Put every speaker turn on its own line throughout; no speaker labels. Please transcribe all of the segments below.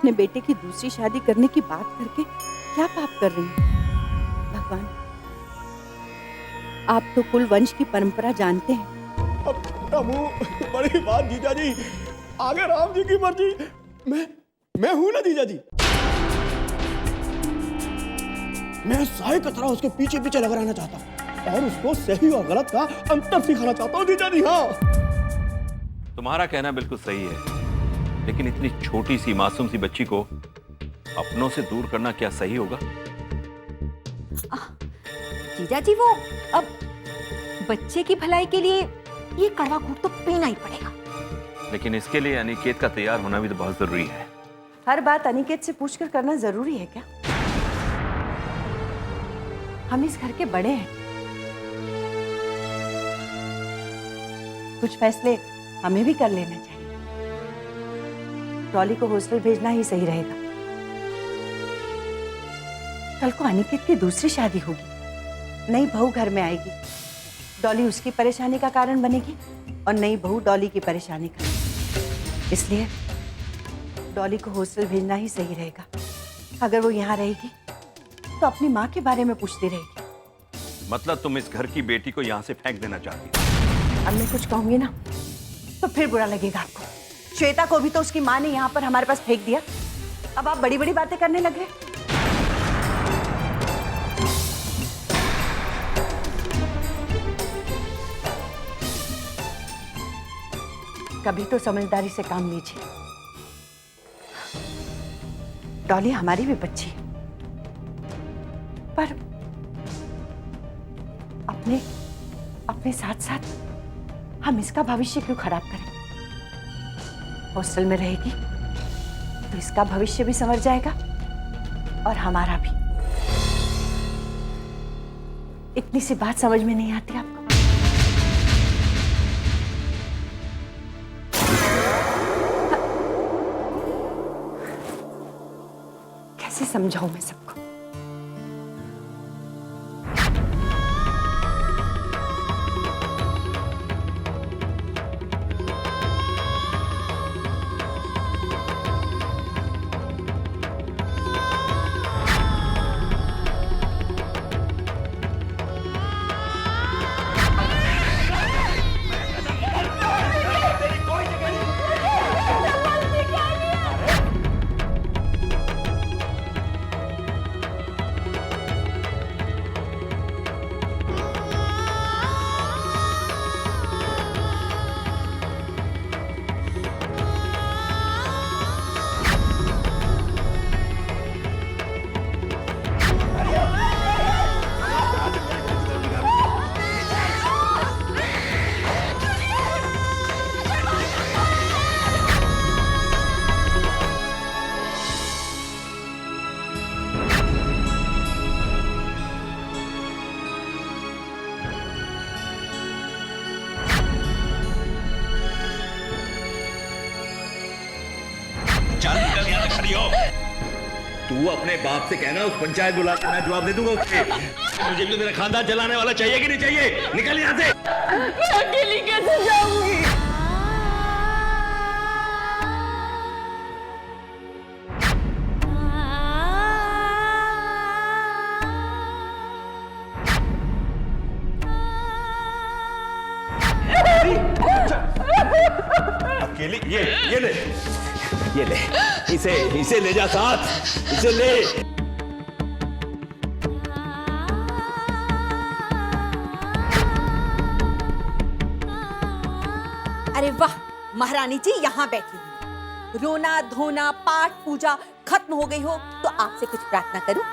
अपने बेटे की दूसरी शादी करने की बात करके क्या पाप कर रही हैं? भगवान, आप तो कुल वंश की परंपरा जानते हैं।
अब प्रभु, बड़ी बात जीजा जी, आगे राम जी की मर्जी। मैं हूं ना जीजा जी। मैं साए कतरा उसके पीछे पीछे लग रहना चाहता हूं और उसको सही और गलत का अंतर सिखाना चाहता हूं जीजा जी। हाँ,
तुम्हारा कहना बिल्कुल सही है, लेकिन इतनी छोटी सी मासूम सी बच्ची को अपनों से दूर करना क्या सही होगा?
जीजा जी, वो अब बच्चे की भलाई के लिए ये कड़वा घूंट तो पीना ही पड़ेगा।
लेकिन इसके लिए अनिकेत का तैयार होना भी तो बहुत जरूरी है।
हर बात अनिकेत से पूछकर करना जरूरी है क्या? हम इस घर के बड़े हैं, कुछ फैसले हमें भी कर लेना चाहिए। डॉली को हॉस्टल भेजना ही सही रहेगा। कल को अनिकेत की दूसरी शादी होगी, नई बहू घर में आएगी। डॉली उसकी परेशानी का कारण बनेगी और नई बहू डॉली की परेशानी का। इसलिए डॉली को हॉस्टल भेजना ही सही रहेगा। अगर वो यहाँ रहेगी तो अपनी माँ के बारे में पूछती रहेगी।
मतलब तुम इस घर की बेटी को यहाँ से फेंक देना चाहती हो?
अब मैं कुछ कहूंगी ना तो फिर बुरा लगेगा आपको। श्वेता को भी तो उसकी माँ ने यहाँ पर हमारे पास फेंक दिया। अब आप बड़ी बड़ी बातें करने लगे। कभी तो समझदारी से काम लीजिए। डॉली हमारी भी बच्ची है, पर अपने साथ साथ हम इसका भविष्य क्यों खराब करें? हॉस्टल में रहेगी तो इसका भविष्य भी संवर जाएगा और हमारा भी। इतनी सी बात समझ में नहीं आती आपको? कैसे समझाऊं मैं सबको?
तू अपने बाप से कहना उस पंचायत बुला के मैं जवाब दे दूंगा उसके। मुझे भी मेरा खानदान चलाने वाला चाहिए कि नहीं चाहिए? निकल यहाँ से।
मैं अकेली कैसे जाऊंगी?
अकेली? ये ले, इसे ले जा साथ, इसे ले।
अरे वाह, महारानी जी यहाँ बैठी हुई। रोना धोना पाठ पूजा खत्म हो गई हो तो आपसे कुछ प्रार्थना करूं?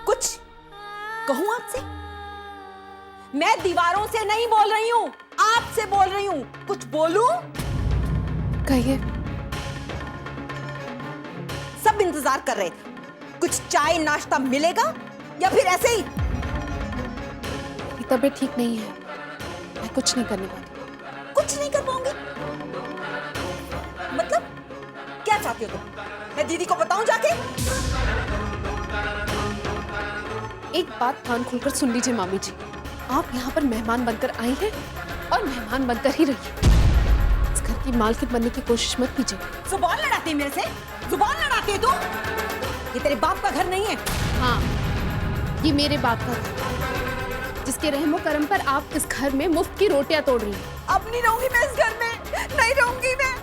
कुछ कहूं आपसे? मैं दीवारों से नहीं बोल रही हूं, आपसे बोल रही हूं। कुछ बोलूं?
कहिए।
सब इंतजार कर रहे थे। कुछ चाय नाश्ता मिलेगा या फिर ऐसे ही?
तबीयत ठीक नहीं है, मैं कुछ नहीं करने वाली।
कुछ नहीं कर पाऊंगी मतलब? क्या चाहती हो तुम? मैं दीदी को बताऊं जाके?
एक बात कान खोलकर सुन लीजिए मामी जी, आप यहाँ पर मेहमान बनकर आई हैं और मेहमान बनकर ही रहिए। घर की मालकिन बनने की कोशिश मत कीजिए।
जुबान लड़ाती है मेरे से, जुबान लड़ाती है तू। ये तेरे बाप का घर नहीं है।
हाँ, ये मेरे बाप का घर, जिसके रहमो करम पर आप इस घर में मुफ्त की रोटियां तोड़ रही हैं।
अब नहीं रहूंगी मैं इस घर में, नहीं रहूंगी मैं।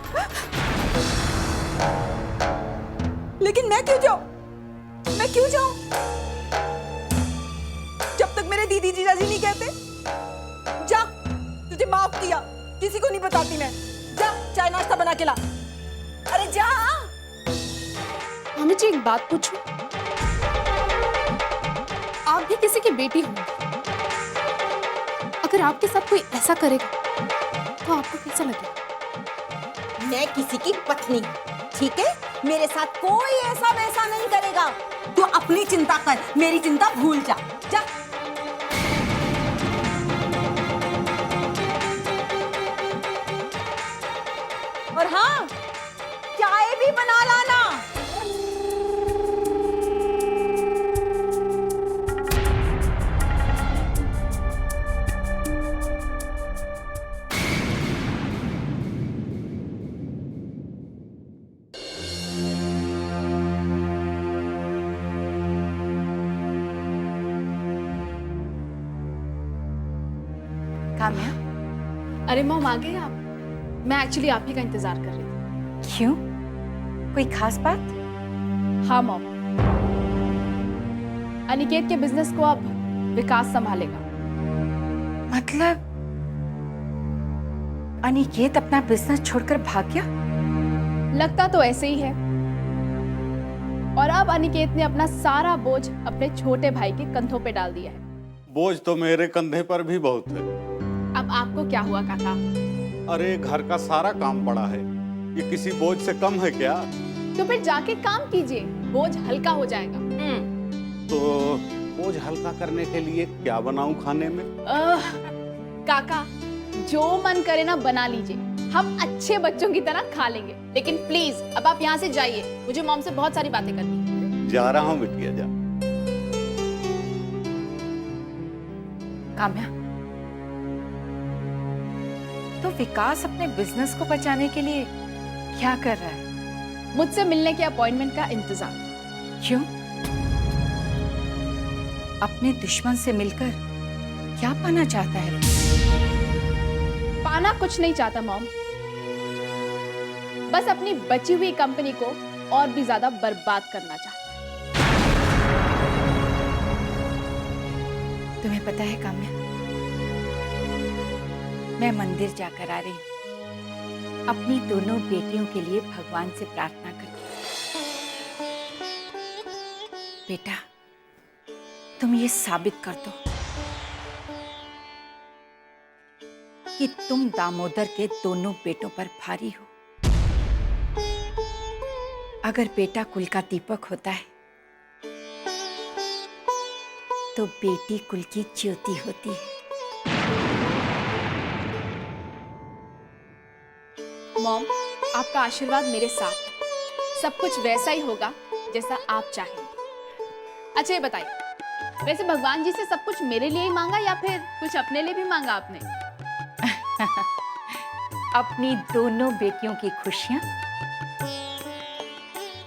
लेकिन मैं क्यों जाऊं? मैं क्यों जाऊं? जब तक मेरे दीदी जीजाजी नहीं कहते। जा, तुझे माफ किया, किसी को नहीं बताती मैं। जा, चाय नाश्ता बना के ला। अरे जा।
मम्मी जी, एक बात पूछूं? आप भी किसी की बेटी होंगी। अगर आपके साथ कोई ऐसा करेगा तो आपको कैसा लगेगा?
मैं किसी की पत्नी हूँ, ठीक है? मेरे साथ कोई ऐसा वैसा नहीं करेगा। तू अपनी चिंता कर, मेरी चिंता भूल जा। जा। और हाँ, चाय भी बना लाना।
काम्या,
अरे मॉम, आ गए आप? मैं एक्चुअली आप ही का इंतजार कर रही थी।
क्यों? कोई खास बात?
हाँ मॉम, अनिकेत के बिजनेस को अब विकास संभालेगा।
मतलब अनिकेत अपना बिजनेस छोड़कर भाग गया?
लगता तो ऐसे ही है। और अब अनिकेत ने अपना सारा बोझ अपने छोटे भाई के कंधों पे डाल दिया है।
बोझ तो मेरे कंधे पर भी बहुत है।
अब आपको क्या हुआ काका?
अरे घर का सारा काम पड़ा है, ये किसी बोझ से कम है क्या?
तो फिर जाके काम कीजिए, बोझ हल्का हो जाएगा।
तो बोझ हल्का करने के लिए क्या बनाऊं खाने में?
काका, जो मन करे ना बना लीजिए, हम अच्छे बच्चों की तरह खा लेंगे। लेकिन प्लीज अब आप यहाँ से जाइए, मुझे मॉम से बहुत सारी बातें करनी है।
जा रहा हूँ बिटिया, जा।
काम्या, तो विकास अपने बिजनेस को बचाने के लिए क्या कर रहा है?
मुझसे मिलने के अपॉइंटमेंट का इंतजार।
क्यों? अपने दुश्मन से मिलकर क्या पाना चाहता है?
पाना कुछ नहीं चाहता मॉम, बस अपनी बची हुई कंपनी को और भी ज्यादा बर्बाद करना चाहता है।
तुम्हें पता है काम्या, मैं मंदिर जाकर आ रही हूँ अपनी दोनों बेटियों के लिए भगवान से प्रार्थना करके। बेटा, तुम ये साबित कर दो कि तुम दामोदर के दोनों बेटों पर भारी हो। अगर बेटा कुल का दीपक होता है तो बेटी कुल की ज्योति होती है।
मॉम, आपका आशीर्वाद मेरे साथ है, सब कुछ वैसा ही होगा जैसा आप चाहेंगे। अच्छा ये बताइए, वैसे भगवान जी से सब कुछ मेरे लिए ही मांगा या फिर कुछ अपने लिए भी मांगा आपने?
अपनी दोनों बेटियों की खुशियां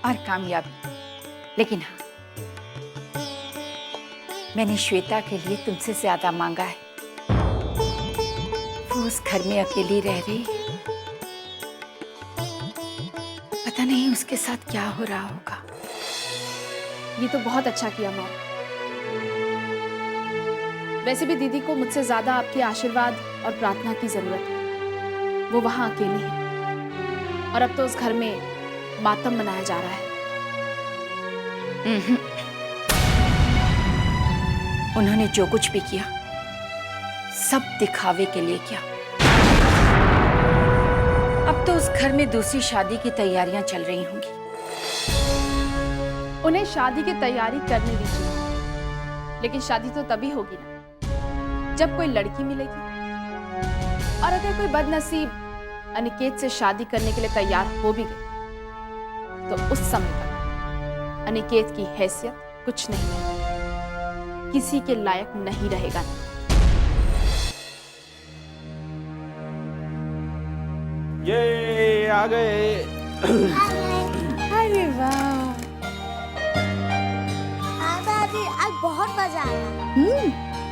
और कामयाबी। लेकिन हाँ, मैंने श्वेता के लिए तुमसे ज्यादा मांगा है। वो उस घर में अकेली रह रही है, पता नहीं उसके साथ क्या हो रहा होगा।
ये तो बहुत अच्छा किया मॉम। वैसे भी दीदी को मुझसे ज्यादा आपके आशीर्वाद और प्रार्थना की जरूरत है। वो वहां अकेली है और अब तो उस घर में मातम मनाया जा रहा है।
उन्होंने जो कुछ भी किया सब दिखावे के लिए किया। अब तो उस घर में दूसरी शादी की तैयारियां चल रही होंगी।
उन्हें शादी की तैयारी करने दीजिए, लेकिन शादी तो तभी होगी ना जब कोई लड़की मिलेगी। और अगर कोई बदनसीब अनिकेत से शादी करने के लिए तैयार हो भी गई तो उस समय तक अनिकेत की हैसियत कुछ नहीं है, किसी के लायक नहीं रहेगा।
ये आ गए।
अरे वाह।
हाँ दादी, आज बहुत मजा आया।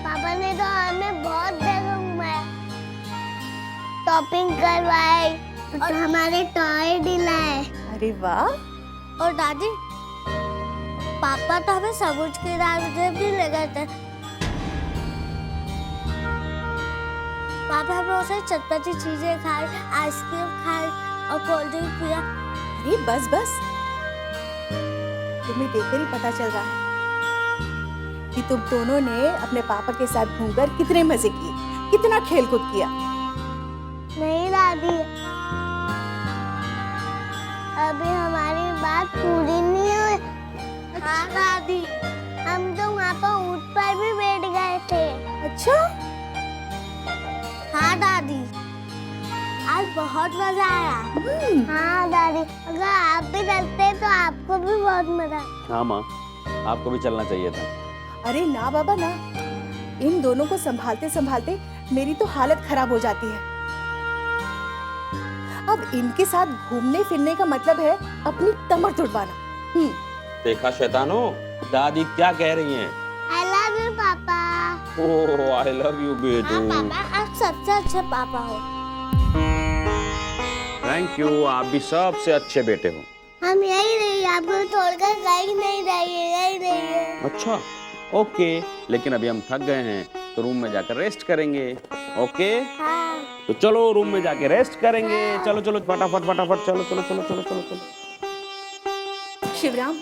पापा ने तो हमें बहुत जगह घुमाया, शॉपिंग करवाई और हमारे टॉय दिलाए।
अरे वाह।
और दादी, पापा तो हमें समुद्र किनारे भी ले गए थे। पापा हमें उसे चटपटी चीजें खाई, आइसक्रीम खाई और कोल्ड ड्रिंक पिया।
अरे बस बस, तुम्हें देखकर ही पता चल रहा है कि तुम दोनों ने अपने पापा के साथ घूमकर कितने मजे किए, कितना खेल कूद किया।
नहीं दादी, अभी हमारी बात पूरी नहीं हुई। हाँ दादी, हम तो वहाँ पर ऊँट पर भी बैठ गए थे।
अच्छा?
हाँ दादी, आज बहुत मजा आया। हाँ दादी, अगर आप भी चलते तो आपको भी बहुत मजा।
हाँ माँ, आपको भी चलना चाहिए था।
अरे ना बाबा ना, इन दोनों को संभालते संभालते मेरी तो हालत खराब हो जाती है। अब इनके साथ घूमने फिरने का मतलब है अपनी कमर तुड़वाना।
देखा शैतानो, दादी क्या कह रही हैं?
I love you पापा।
ओह, I love you बेटू।
हाँ पापा, आप सबसे अच्छे पापा हो।
थैंक यू, आप भी सबसे अच्छे बेटे हो।
हम यही रहिए, आपको छोड़कर कहीं नहीं जाइए, यही रहिए।
अच्छा, ओके, लेकिन अभी हम थक गए हैं तो रूम में जाकर रेस्ट करेंगे। ओके?
हाँ।
तो चलो रूम में जाके रेस्ट करेंगे। चलो चलो फटाफट फटाफट, चलो चलो चलो चलो चलो चलो।
शिवराम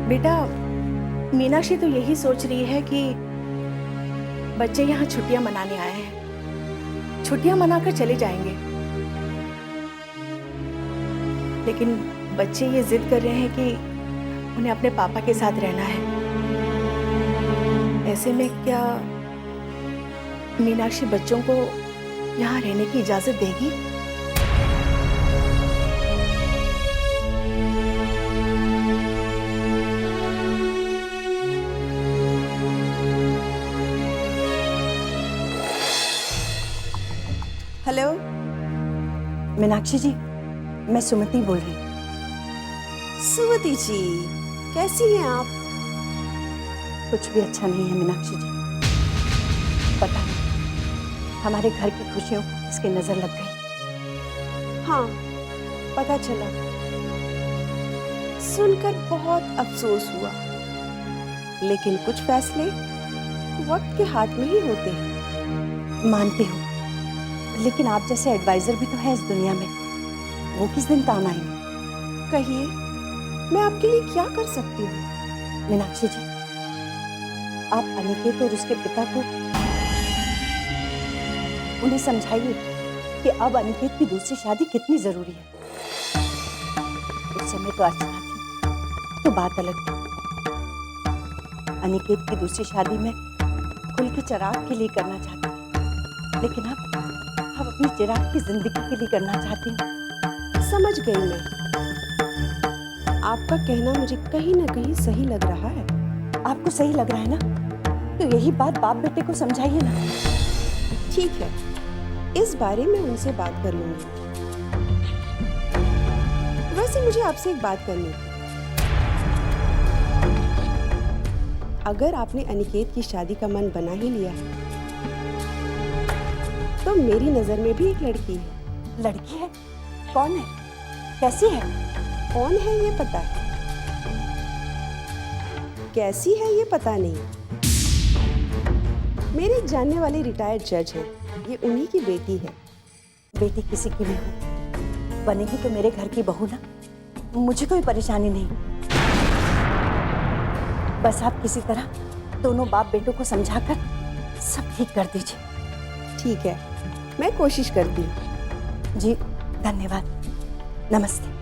बेटा, मीनाक्षी तो यही सोच रही है कि बच्चे यहाँ छुट्टियां मनाने आए हैं, छुट्टियां मनाकर चले जाएंगे। लेकिन बच्चे ये जिद कर रहे हैं कि उन्हें अपने पापा के साथ रहना है। ऐसे में क्या मीनाक्षी बच्चों को यहाँ रहने की इजाजत देगी?
हेलो मीनाक्षी जी, मैं सुमति बोल रही हूँ।
सुमति जी, कैसी हैं आप?
कुछ भी अच्छा नहीं है मीनाक्षी जी। पता नहीं हमारे घर की खुशियों को इसकी नजर लग गई।
हाँ, पता चला। सुनकर बहुत अफसोस हुआ, लेकिन कुछ फैसले वक्त के हाथ में ही होते हैं।
मानती हूँ, लेकिन आप जैसे एडवाइजर भी तो है इस दुनिया में, वो किस दिन काम आएंगे?
कहिए, मैं आपके लिए क्या कर सकती हूँ?
मीनाक्षी जी, आप अनिकेत और उसके पिता को उन्हें समझाइए कि अब अनिकेत की दूसरी शादी कितनी जरूरी है। उस समय तो अर्चना थी तो बात अलग थी। अनिकेत की दूसरी शादी में खुल के चिराग के लिए करना चाहती थी, लेकिन अब अपनी चिराग की जिंदगी के लिए करना चाहती हूँ।
समझ गई मैं। आपका कहना मुझे कहीं ना कहीं सही लग रहा है।
आपको सही लग रहा है ना, तो यही बात बाप बेटे को समझाइए ना।
ठीक है, इस बारे में उनसे बात कर लूंगी। वैसे मुझे आपसे एक बात करनी थी। अगर आपने अनिकेत की शादी का मन बना ही लिया है, तो मेरी नजर में भी एक लड़की है।
लड़की है? कौन है? कैसी है?
कौन है ये पता है, कैसी है ये पता नहीं। मेरे जानने वाले रिटायर्ड जज हैं, ये उन्हीं की बेटी है।
बेटी किसी की भी हो, बनेगी तो मेरे घर की बहू ना, मुझे कोई परेशानी नहीं। बस आप किसी तरह दोनों बाप बेटों को समझाकर सब ठीक कर दीजिए।
ठीक है, मैं कोशिश करती हूँ।
जी धन्यवाद, नमस्ते।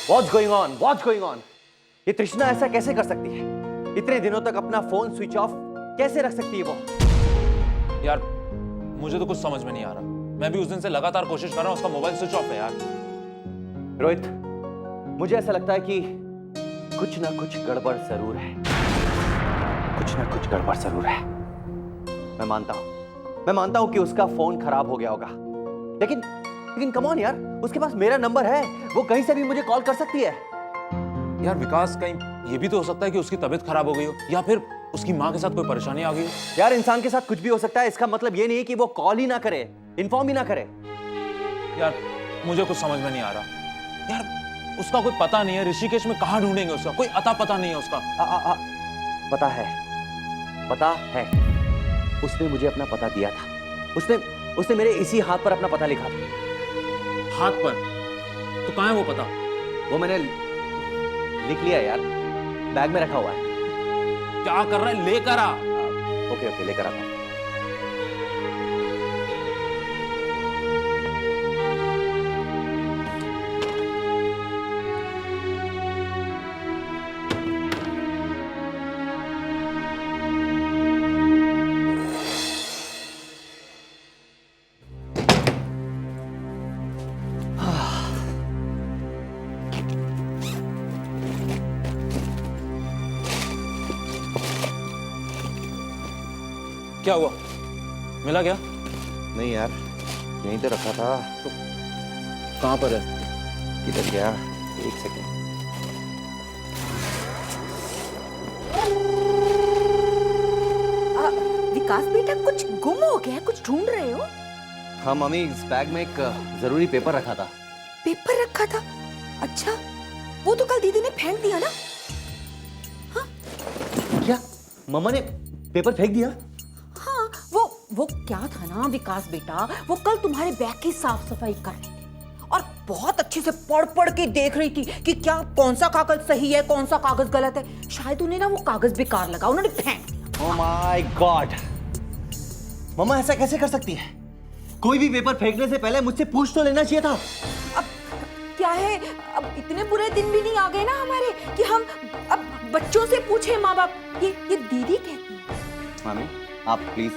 What's going on? What's going on? ये तृष्णा ऐसा कैसे कर सकती है? इतने दिनों तक अपना फोन स्विच ऑफ कैसे रख सकती है वो?
यार मुझे तो कुछ समझ में नहीं आ रहा। मैं भी उस दिन से लगातार कोशिश कर रहा हूँ, उसका मोबाइल स्विच ऑफ है यार।
रोहित, मुझे ऐसा लगता है कि कुछ ना कुछ गड़बड़ जरूर है, कुछ ना कुछ गड़बड़ जरूर है। मैं मानता हूं कि उसका फोन खराब हो गया होगा, लेकिन कम ऑन यार, उसके पास मेरा नंबर है, वो कहीं से भी मुझे कॉल कर सकती है।
यार विकास, कहीं ये भी तो हो सकता है कि उसकी तबीयत खराब हो गई हो, या फिर उसकी माँ के साथ कोई परेशानी आ गई हो।
यार इंसान के साथ कुछ भी हो सकता है, इसका मतलब ये नहीं कि वो कॉल ही ना करे, इन्फॉर्म ही ना करे।
यार मुझे कुछ समझ में नहीं आ रहा यार, उसका कोई पता नहीं है, ऋषिकेश में कहाँ ढूंढेंगे उसका, कोई अता पता नहीं है उसका।
पता है, उसने मुझे अपना पता दिया था, उसने मेरे इसी हाथ पर अपना पता लिखा था।
हाथ पर? तो कहाँ है वो पता?
वो मैंने लिख लिया यार, बैग में रखा हुआ है।
क्या कर रहा है? लेकर आ।
ओके लेकर आता हूं।
क्या हुआ? मिला क्या?
नहीं यार, यहीं तो रखा था।
तो कहाँ पर है?
किधर गया? एक सेकेंड।
विकास बेटा, कुछ गुम हो गया, कुछ ढूंढ रहे हो?
हाँ मम्मी, इस बैग में एक जरूरी पेपर रखा था।
पेपर रखा था? अच्छा, वो तो कल दीदी ने फेंक दिया ना? हाँ?
क्या मम्मा ने पेपर फेंक दिया?
हाँ, वो क्या था ना विकास बेटा, वो कल तुम्हारे बैग की साफ सफाई कर रही थी और बहुत अच्छे से पढ़ के देख रही थी कि क्या कौन सा कागज सही है, कौन सा कागज गलत है। शायद उन्हें ना वो कागज बेकार लगा, उन्होंने फेंक दिया।
ओह माय गॉड, मम्मा ऐसा कैसे कर सकती है? कोई भी पेपर फेंकने से पहले मुझसे पूछ तो लेना चाहिए था।
अब क्या है, अब इतने बुरे दिन भी नहीं आ गए ना हमारे कि हम अब बच्चों से पूछे माँ बाप। ये दीदी कहती है।
मामी, आप प्लीज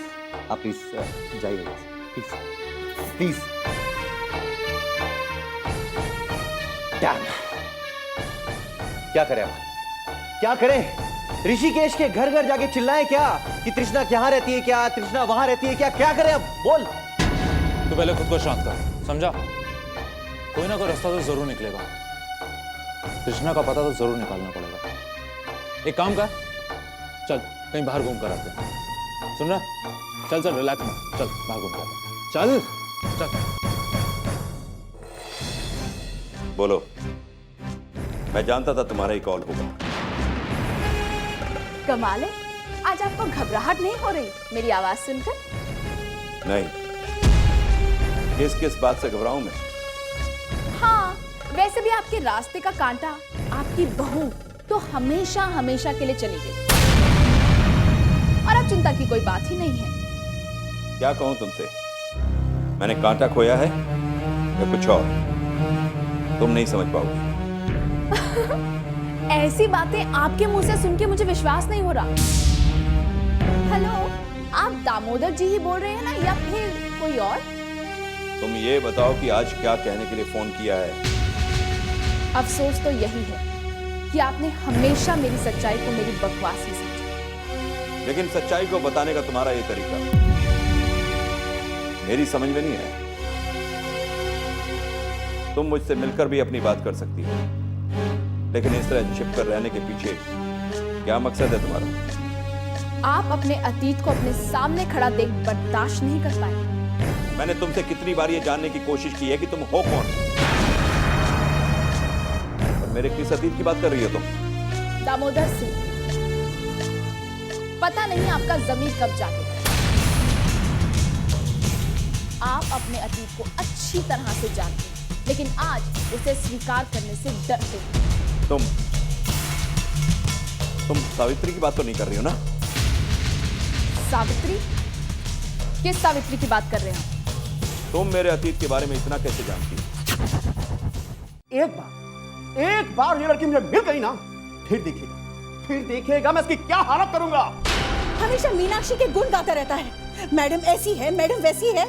जाइए, प्लीज। क्या करें? ऋषिकेश के घर घर जाके चिल्लाएं क्या कि तृष्णा यहाँ रहती है, क्या तृष्णा वहां रहती है, क्या करें अब? बोल।
तो पहले खुद को शांत कर, समझा? कोई ना कोई रास्ता तो जरूर निकलेगा। तृष्णा का पता तो जरूर निकालना पड़ेगा। एक काम कर, चल कहीं बाहर घूम कर आते हैं। सुन रहा? चल रिलैक्स मत, चल बाहर घूम कर चल।
बोलो। मैं जानता था तुम्हारा ही कॉल होगा।
कमाल है, आज आपको घबराहट नहीं हो रही मेरी आवाज सुनकर?
नहीं, किस बात से घबराऊं मैं?
हाँ, वैसे भी आपके रास्ते का कांटा आपकी बहू तो हमेशा के लिए चली गई और अब चिंता की कोई बात ही नहीं है।
क्या कहूं तुमसे? मैंने कांटा खोया है या कुछ और? तुम नहीं समझ पाओगे।
ऐसी बातें आपके मुंह से सुन के मुझे विश्वास नहीं हो रहा। हेलो, आप दामोदर जी ही बोल रहे हैं ना, या फिर कोई और?
तुम ये बताओ कि आज क्या कहने के लिए फोन किया है?
अफसोस तो यही है कि आपने hमेशा मेरी सच्चाई को मेरी बकवास ही समझा।
लेकिन सच्चाई को बताने का तुम्हारा ये तरीका मेरी समझ में नहीं है। तुम मुझसे मिलकर भी अपनी बात कर सकती हो, लेकिन इस तरह छिपकर रहने के पीछे क्या मकसद है तुम्हारा?
आप अपने अतीत को अपने सामने खड़ा देख बर्दाश्त नहीं कर पाए।
मैंने तुमसे कितनी बार ये जानने की कोशिश की है कि तुम हो कौन, और मेरे किस अतीत की बात कर रही हो तुम?
दामोदर सिंह, पता नहीं आपका जमीर कब जागेगा। आप अपने अतीत को अच्छी तरह से जानते हैं, लेकिन आज उसे स्वीकार करने से डरते हैं।
तुम सावित्री की बात तो नहीं कर रही हो ना?
सावित्री? किस सावित्री की बात कर रहे हैं?
तुम मेरे अतीत के बारे में इतना कैसे जानती हो?
एक बार ये लड़की मुझे मिल गई ना, फिर देखिएगा मैं इसकी क्या हालत करूंगा।
हमेशा मीनाक्षी के गुण गाता रहता है, मैडम ऐसी है, मैडम वैसी है।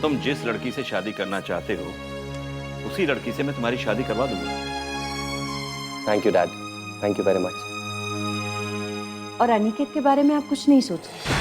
तुम जिस लड़की से शादी करना चाहते हो उसी लड़की से मैं तुम्हारी शादी करवा दूंगा।
Thank you dad, thank you very much.
और अनिकेत के बारे में आप कुछ नहीं सोच रहे?